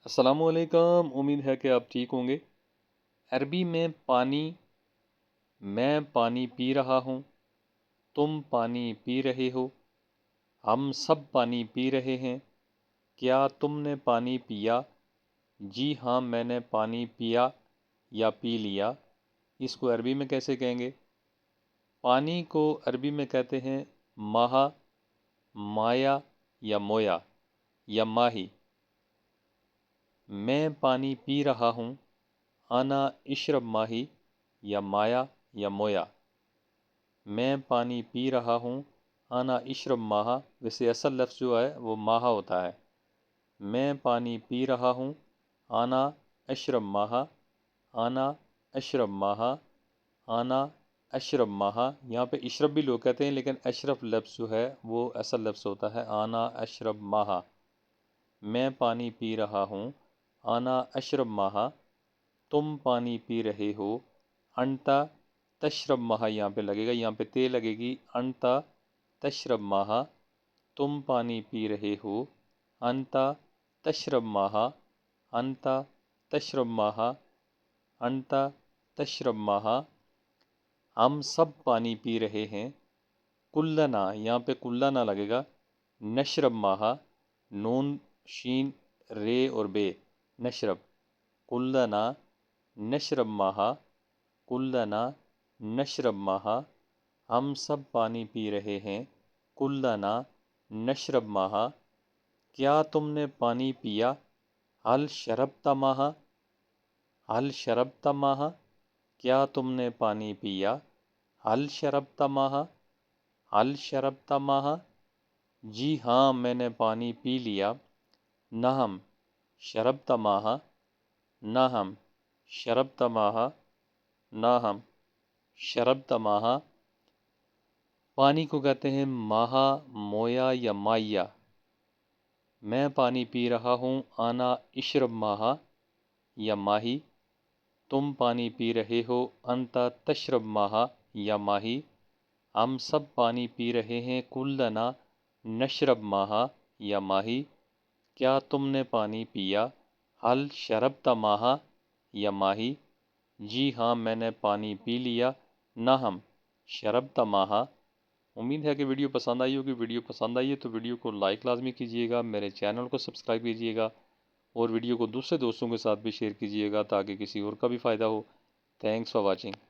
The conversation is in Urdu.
السلام علیکم، امید ہے کہ آپ ٹھیک ہوں گے۔ عربی میں پانی، میں پانی پی رہا ہوں، تم پانی پی رہے ہو، ہم سب پانی پی رہے ہیں، کیا تم نے پانی پیا؟ جی ہاں میں نے پانی پیا یا پی لیا۔ اس کو عربی میں کیسے کہیں گے؟ پانی کو عربی میں کہتے ہیں ماہا، مایا یا مویا یا ماہی۔ میں پانی پی رہا ہوں، انا اشرب ماہی یا مایا یا مویا۔ میں پانی پی رہا ہوں، انا اشرب ماہا، ویسے اصل لفظ جو ہے وہ ماہا ہوتا ہے۔ میں پانی پی رہا ہوں، انا اشرب ماہا، انا اشرب ماہا، انا اشرب ماہا۔ یہاں پہ اشرب بھی لوگ کہتے ہیں لیکن اشرف لفظ جو ہے وہ اصل لفظ ہوتا ہے انا اشرب ماہا۔ میں پانی پی رہا ہوں، انا اشرب ماہا، تم پانی پی رہے ہو، انتا تشرب ماہا یہاں پہ لگے گا، یہاں پہ تے لگے گی، انتا تشرب ماہا، تم پانی پی رہے ہو، انتا تشرب ماہا، انتا تشرب ماہا، انتا تشرب ماہا۔ ہم سب پانی پی رہے ہیں، کلنا یہاں پہ کلنا لگے گا، نشرب ماہا، نون شین رے اور بے، نشرب، کلنا نشرب ماہا، کلنا نشرب ماہا۔ ہم سب پانی پی رہے ہیں، کلنا نشرب ماہا۔ کیا تم نے پانی پیا؟ حل شربت ماہا، حل شربت ماہا، کیا تم نے پانی پیا؟ حل شربت ماہا، حل شربت ماہا، جی ہاں میں نے پانی پی لیا۔ نہم شربت ماہا، نہم شربت ماہا، نہم شربت ماہا۔ پانی کو کہتے ہیں ماہا، مویا یا مائیا۔ میں پانی پی رہا ہوں، انا اشرب ماہا یا ماہی، تم پانی پی رہے ہو، انتا تشرب ماہا یا ماہی۔ ہم سب پانی پی رہے ہیں، کلنا نشرب ماہا یا ماہی۔ کیا تم نے پانی پیا؟ حل شربت ماہا یا ماہی، جی ہاں میں نے پانی پی لیا۔ نہم شربت ماہا۔ امید ہے کہ ویڈیو پسند آئی ہوگی۔ ویڈیو پسند آئی ہے تو ویڈیو کو لائک لازمی کیجیے گا، میرے چینل کو سبسکرائب کیجیے گا اور ویڈیو کو دوسرے دوستوں کے ساتھ بھی شیئر کیجیے گا تاکہ کسی اور کا بھی فائدہ ہو۔ Thanks for watching.